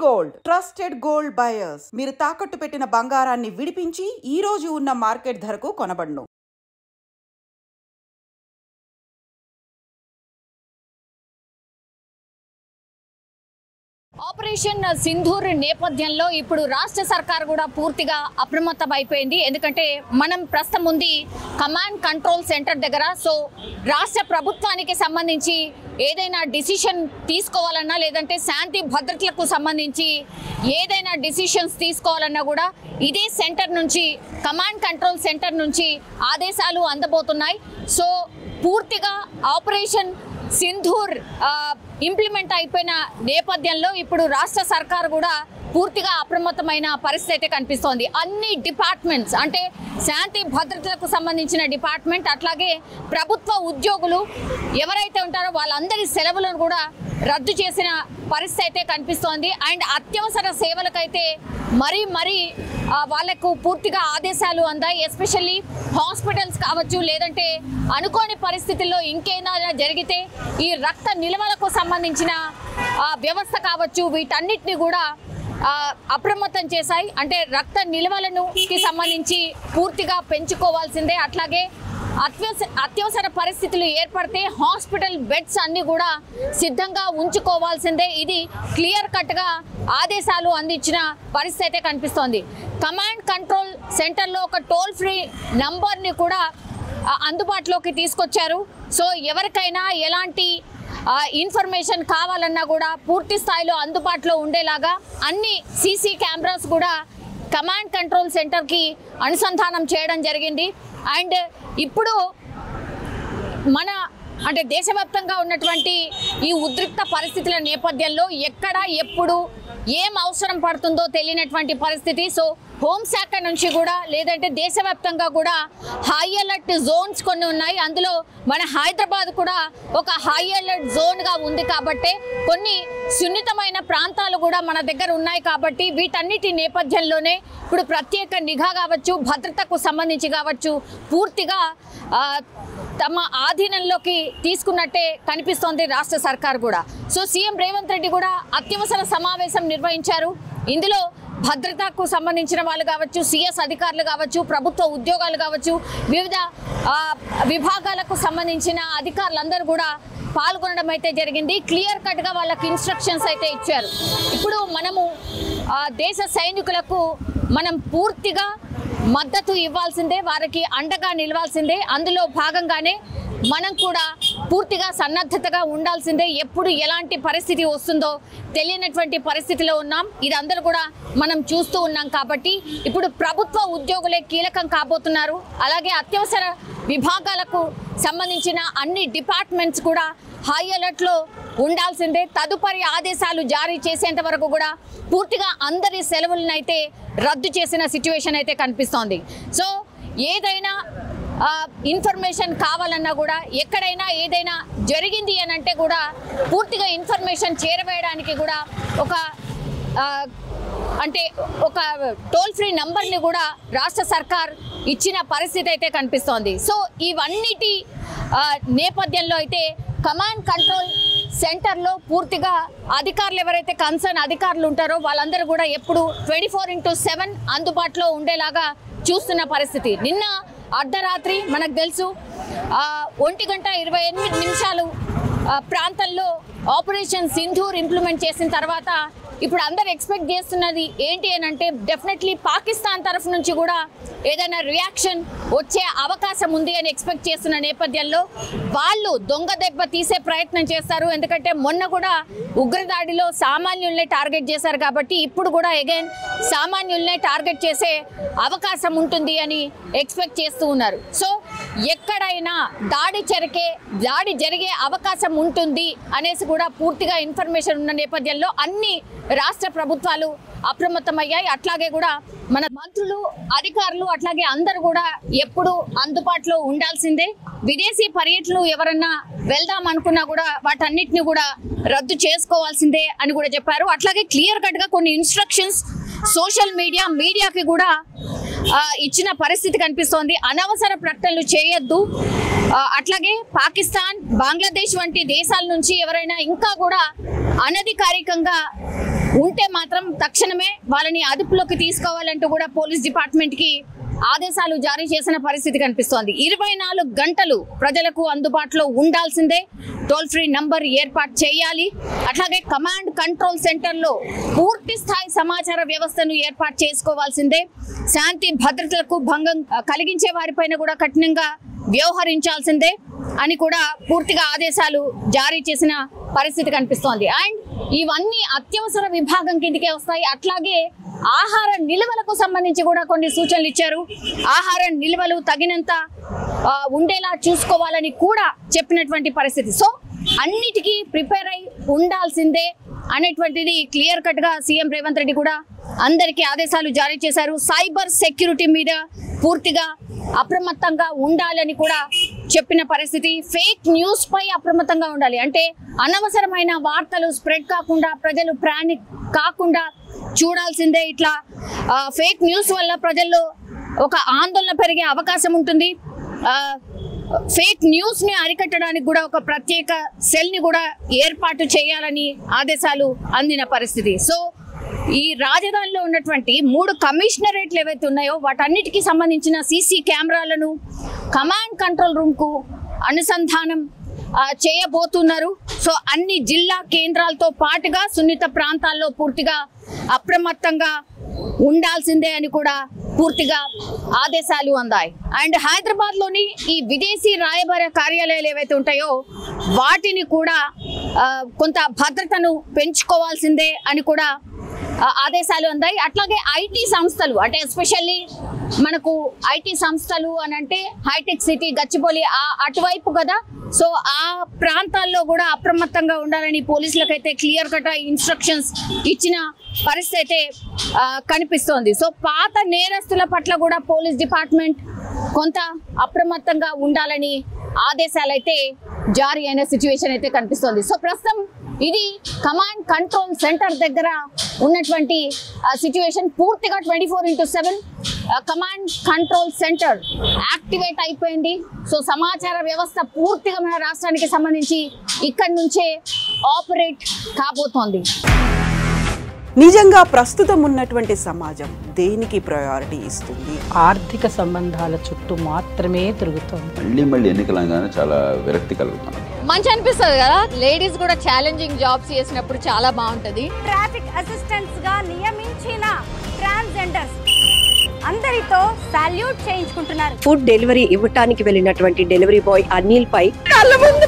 Gold trusted gold buyers. మీరు తాకట్టు పెట్టిన బంగారాన్ని విడిపించి ఈ రోజు ఉన్న మార్కెట్ ధరకు కొనబడును. ఆపరేషన్ సింధూర్ నేపథ్యంలో ఇప్పుడు రాష్ట్ర సర్కార్ కూడా పూర్తిగా అప్రమత్తం అయిపోయింది. ఎందుకంటే మనం ప్రస్తుతం ఉంది కమాండ్ కంట్రోల్ సెంటర్ దగ్గర. సో రాష్ట్ర ప్రభుత్వానికి సంబంధించి ఏదైనా డిసిషన్ తీసుకోవాలన్నా లేదంటే శాంతి భద్రతలకు సంబంధించి ఏదైనా డిసిషన్స్ తీసుకోవాలన్నా కూడా ఇదే సెంటర్ నుంచి కమాండ్ కంట్రోల్ సెంటర్ నుంచి ఆదేశాలు అందబోతున్నాయి. సో పూర్తిగా ఆపరేషన్ సింధూర్ ఇంప్లిమెంట్ అయిపోయిన నేపథ్యంలో ఇప్పుడు రాష్ట్ర సర్కార్ కూడా పూర్తిగా అప్రమత్తమైన పరిస్థితి అయితే కనిపిస్తోంది. అన్ని డిపార్ట్మెంట్స్ అంటే శాంతి భద్రతలకు సంబంధించిన డిపార్ట్మెంట్ అట్లాగే ప్రభుత్వ ఉద్యోగులు ఎవరైతే ఉంటారో వాళ్ళందరి సెలవులను కూడా రద్దు చేసిన పరిస్థితి అయితే కనిపిస్తోంది. అండ్ అత్యవసర సేవలకైతే మరీ వాళ్లకు పూర్తిగా ఆదేశాలు అందాయి. ఎస్పెషల్లీ హాస్పిటల్స్ కావచ్చు లేదంటే అనుకోని పరిస్థితుల్లో ఇంకేమైనా జరిగితే ఈ రక్త నిల్వలకు సంబంధించిన వ్యవస్థ కావచ్చు వీటన్నిటిని కూడా అప్రమత్తం చేశాయి. అంటే రక్త నిల్వలను సంబంధించి పూర్తిగా పెంచుకోవాల్సిందే. అట్లాగే అత్యవసర పరిస్థితులు ఏర్పడితే హాస్పిటల్ బెడ్స్ అన్ని కూడా సిద్ధంగా ఉంచుకోవాల్సిందే. ఇది క్లియర్ కట్గా ఆదేశాలు అందించిన పరిస్థితి అయితే కనిపిస్తోంది. కమాండ్ కంట్రోల్ సెంటర్లో ఒక టోల్ ఫ్రీ నంబర్ని కూడా అందుబాటులోకి తీసుకొచ్చారు. సో ఎవరికైనా ఎలాంటి ఇన్ఫర్మేషన్ కావాలన్నా కూడా పూర్తి స్థాయిలో అందుబాటులో ఉండేలాగా అన్ని సీసీ కెమెరాస్ కూడా కమాండ్ కంట్రోల్ సెంటర్కి అనుసంధానం చేయడం జరిగింది. అండ్ ఇప్పుడు మన అంటే దేశవ్యాప్తంగా ఉన్నటువంటి ఈ ఉద్రిక్త పరిస్థితుల నేపథ్యంలో ఎక్కడ ఎప్పుడు ఏం అవసరం పడుతుందో తెలియనటువంటి పరిస్థితి. సో హోంశాఖ నుంచి కూడా లేదంటే దేశవ్యాప్తంగా కూడా హై అలర్ట్ జోన్స్ కొన్ని ఉన్నాయి. అందులో మన హైదరాబాద్ కూడా ఒక హై అలర్ట్ జోన్గా ఉంది. కాబట్టి కొన్ని సున్నితమైన ప్రాంతాలు కూడా మన దగ్గర ఉన్నాయి. కాబట్టి వీటన్నిటి నేపథ్యంలోనే ఇప్పుడు ప్రత్యేక నిఘా కావచ్చు భద్రతకు సంబంధించి కావచ్చు పూర్తిగా తమ ఆధీనంలోకి తీసుకున్నట్టే కనిపిస్తోంది రాష్ట్ర సర్కార్ కూడా. సో సీఎం రేవంత్ రెడ్డి కూడా అత్యవసర సమావేశం నిర్వహించారు. ఇందులో భద్రతకు సంబంధించిన వాళ్ళు కావచ్చు సిఎస్ అధికారులు కావచ్చు ప్రభుత్వ ఉద్యోగాలు కావచ్చు వివిధ విభాగాలకు సంబంధించిన అధికారులందరూ కూడా పాల్గొనడం అయితే జరిగింది. క్లియర్ కట్గా వాళ్ళకి ఇన్స్ట్రక్షన్స్ అయితే ఇచ్చారు. ఇప్పుడు మనము దేశ సైనికులకు మనం పూర్తిగా మద్దతు ఇవ్వాల్సిందే, వారికి అండగా నిలవాల్సిందే. అందులో భాగంగానే మనం కూడా పూర్తిగా సన్నద్ధతగా ఉండాల్సిందే. ఎప్పుడు ఎలాంటి పరిస్థితి వస్తుందో తెలియనటువంటి పరిస్థితిలో ఉన్నాం. ఇది అందరూ కూడా మనం చూస్తూ ఉన్నాం. కాబట్టి ఇప్పుడు ప్రభుత్వ ఉద్యోగులే కీలకం కాబోతున్నారు. అలాగే అత్యవసర విభాగాలకు సంబంధించిన అన్ని డిపార్ట్మెంట్స్ కూడా హై అలర్ట్లో ఉండాల్సిందే. తదుపరి ఆదేశాలు జారీ చేసేంత వరకు కూడా పూర్తిగా అందరి సెలవులను అయితే రద్దు చేసిన సిచ్యువేషన్ అయితే కనిపిస్తోంది. సో ఏదైనా ఇన్ఫర్మేషన్ కావాలన్నా కూడా ఎక్కడైనా ఏదైనా జరిగింది అని అంటే కూడా పూర్తిగా ఇన్ఫర్మేషన్ చేరవేయడానికి కూడా ఒక టోల్ ఫ్రీ నంబర్ని కూడా రాష్ట్ర సర్కార్ ఇచ్చిన పరిస్థితి అయితే కనిపిస్తోంది. సో ఇవన్నిటి నేపథ్యంలో అయితే కమాండ్ కంట్రోల్ సెంటర్లో పూర్తిగా అధికారులు ఎవరైతే కన్సర్న్ అధికారులు ఉంటారో వాళ్ళందరూ కూడా ఎప్పుడు 24/7 అందుబాటులో ఉండేలాగా చూస్తున్న పరిస్థితి. నిన్న అర్ధరాత్రి మనకు తెలుసు 1:28 ప్రాంతంలో ఆపరేషన్ సింధూర్ ఇంప్లిమెంట్ చేసిన తర్వాత ఇప్పుడు అందరు ఎక్స్పెక్ట్ చేస్తున్నది ఏంటి అని అంటే డెఫినెట్లీ పాకిస్తాన్ తరఫు నుంచి కూడా ఏదైనా రియాక్షన్ వచ్చే అవకాశం ఉంది అని ఎక్స్పెక్ట్ చేస్తున్న నేపథ్యంలో వాళ్ళు దొంగ దెబ్బ తీసే ప్రయత్నం చేస్తారు. ఎందుకంటే మొన్న కూడా ఉగ్రదాడిలో సామాన్యుల్నే టార్గెట్ చేశారు. కాబట్టి ఇప్పుడు కూడా అగైన్ సామాన్యుల్నే టార్గెట్ చేసే అవకాశం ఉంటుంది అని ఎక్స్పెక్ట్ చేస్తూ ఉన్నారు. సో ఎక్కడైనా దాడి జరిగే అవకాశం ఉంటుంది అనేసి కూడా పూర్తిగా ఇన్ఫర్మేషన్ ఉన్న నేపథ్యంలో అన్ని రాష్ట్ర ప్రభుత్వాలు అప్రమత్తమయ్యాయి. అట్లాగే కూడా మన మంత్రులు అధికారులు అట్లాగే అందరూ కూడా ఎప్పుడు అందుబాటులో ఉండాల్సిందే. విదేశీ పర్యటనలు ఎవరన్నా వెళ్దాం అనుకున్నా కూడా వాటన్నిటిని కూడా రద్దు చేసుకోవాల్సిందే అని కూడా చెప్పారు. అట్లాగే క్లియర్ కట్ గా కొన్ని ఇన్స్ట్రక్షన్స్ సోషల్ మీడియాకి కూడా ఇచ్చిన పరిస్థితి కనిపిస్తోంది. అనవసర ప్రకటనలు చేయొద్దు. అట్లాగే పాకిస్తాన్ బంగ్లాదేశ్ వంటి దేశాల నుంచి ఎవరైనా ఇంకా కూడా అనధికారికంగా ఉంటే మాత్రం తక్షణమే వాళ్ళని అదుపులోకి తీసుకోవాలంటూ కూడా పోలీస్ డిపార్ట్మెంట్ కి ఆదేశాలు జారీ చేసిన పరిస్థితి కనిపిస్తోంది. 24 గంటలు ప్రజలకు అందుబాటులో ఉండాల్సిందే, టోల్ ఫ్రీ నంబర్ ఏర్పాటు చేయాలి. అట్లాగే కమాండ్ కంట్రోల్ సెంటర్లో పూర్తి స్థాయి సమాచార వ్యవస్థను ఏర్పాటు చేసుకోవాల్సిందే. శాంతి భద్రతలకు భంగం కలిగించే వారిపైన కూడా కఠినంగా వ్యవహరించాల్సిందే అని కూడా పూర్తిగా ఆదేశాలు జారీ చేసిన పరిస్థితి కనిపిస్తోంది. అండ్ ఇవన్నీ అత్యవసర విభాగం కిందకే వస్తాయి. అట్లాగే ఆహార నిల్వలకు సంబంధించి కూడా కొన్ని సూచనలు ఇచ్చారు. ఆహార నిల్వలు తగినంత ఉండేలా చూసుకోవాలని కూడా చెప్పినటువంటి పరిస్థితి. సో అన్నిటికీ ప్రిపేర్ అయి ఉండాల్సిందే అనేటువంటిది క్లియర్ కట్ గా సీఎం రేవంత్ రెడ్డి కూడా అందరికీ ఆదేశాలు జారీ చేశారు. సైబర్ సెక్యూరిటీ మీద పూర్తిగా అప్రమత్తంగా ఉండాలని కూడా చెప్పిన పరిస్థితి. ఫేక్ న్యూస్ పై అప్రమత్తంగా ఉండాలి. అంటే అనవసరమైన వార్తలు స్ప్రెడ్ కాకుండా, ప్రజలు ప్రానిక్ కాకుండా చూడాల్సిందే. ఇట్లా ఫేక్ న్యూస్ వల్ల ప్రజల్లో ఒక ఆందోళన పెరిగే అవకాశం ఉంటుంది. ఫేక్ న్యూస్ ని అరికట్టడానికి కూడా ఒక ప్రత్యేక సెల్ ని కూడా ఏర్పాటు చేయాలని ఆదేశాలు అందిన పరిస్థితి. సో ఈ రాజధానిలో ఉన్నటువంటి 3 కమిషనరేట్లు ఏవైతే ఉన్నాయో వాటన్నిటికీ సంబంధించిన సీసీ కెమెరాలను కమాండ్ కంట్రోల్ రూమ్ కు అనుసంధానం చేయబోతున్నారు. సో అన్ని జిల్లా కేంద్రాలతో పాటుగా సున్నిత ప్రాంతాల్లో పూర్తిగా అప్రమత్తంగా ఉండాల్సిందే అని కూడా పూర్తిగా ఆదేశాలు అందాయి. అండ్ హైదరాబాద్ లోని ఈ విదేశీ రాయబార కార్యాలయాలు ఏవైతే ఉంటాయో వాటిని కూడా కొంత భద్రతను పెంచుకోవాల్సిందే అని కూడా ఆదేశాలు అందాయి. అట్లాగే ఐటీ సంస్థలు, అంటే ఎస్పెషల్లీ మనకు ఐటీ సంస్థలు అని అంటే హైటెక్ సిటీ, గచ్చిబౌలి అటువైపు కదా. సో ఆ ప్రాంతాల్లో కూడా అప్రమత్తంగా ఉండాలని పోలీసులకైతే క్లియర్ కట్ ఇన్స్ట్రక్షన్స్ ఇచ్చిన పరిస్థితి అయితే కనిపిస్తోంది. సో పాత నేరస్తుల పట్ల కూడా పోలీస్ డిపార్ట్మెంట్ కొంత అప్రమత్తంగా ఉండాలని ఆదేశాలు అయితే జారీ అయిన సిచ్యువేషన్ అయితే కనిపిస్తోంది. సో ప్రస్తుతం ఇది కమాండ్ కంట్రోల్ సెంటర్ దగ్గర ఉన్నటువంటి సిచ్యువేషన్. పూర్తిగా 24/7 కమాండ్ కంట్రోల్ సెంటర్ యాక్టివేట్ అయిపోయింది. సో సమాచార వ్యవస్థ పూర్తిగా మన రాష్ట్రానికి సంబంధించి ఇక్కడి నుంచే ఆపరేట్ కాబోతోంది. నిజంగా ప్రస్తుతం ఉన్నటువంటి సమాజం దేనికి ప్రయారిటీ ఇస్తుంది? ఆర్థిక సంబంధాల చుట్టూ మాత్రమే తిరుగుతుంది. మళ్ళీ ఎన్నికలంగానే చాలా విరక్తి కలుగుతాం. మంచి అనిపిస్తుంది కదా, లేడీస్ కూడా ఛాలెంజింగ్ జాబ్స్ చేసినప్పుడు చాలా బాగుంటది. ట్రాఫిక్ అసిస్టెంట్స్ గా నియమించిన ట్రాన్స్జెండర్స్ అందరితో సాల్యూట్ చేయించుకుంటున్నారు. ఫుడ్ డెలివరీ ఇవ్వటానికి వెళ్ళినటువంటి డెలివరీ బాయ్ అనిల్ పై కళ్ళ ముందు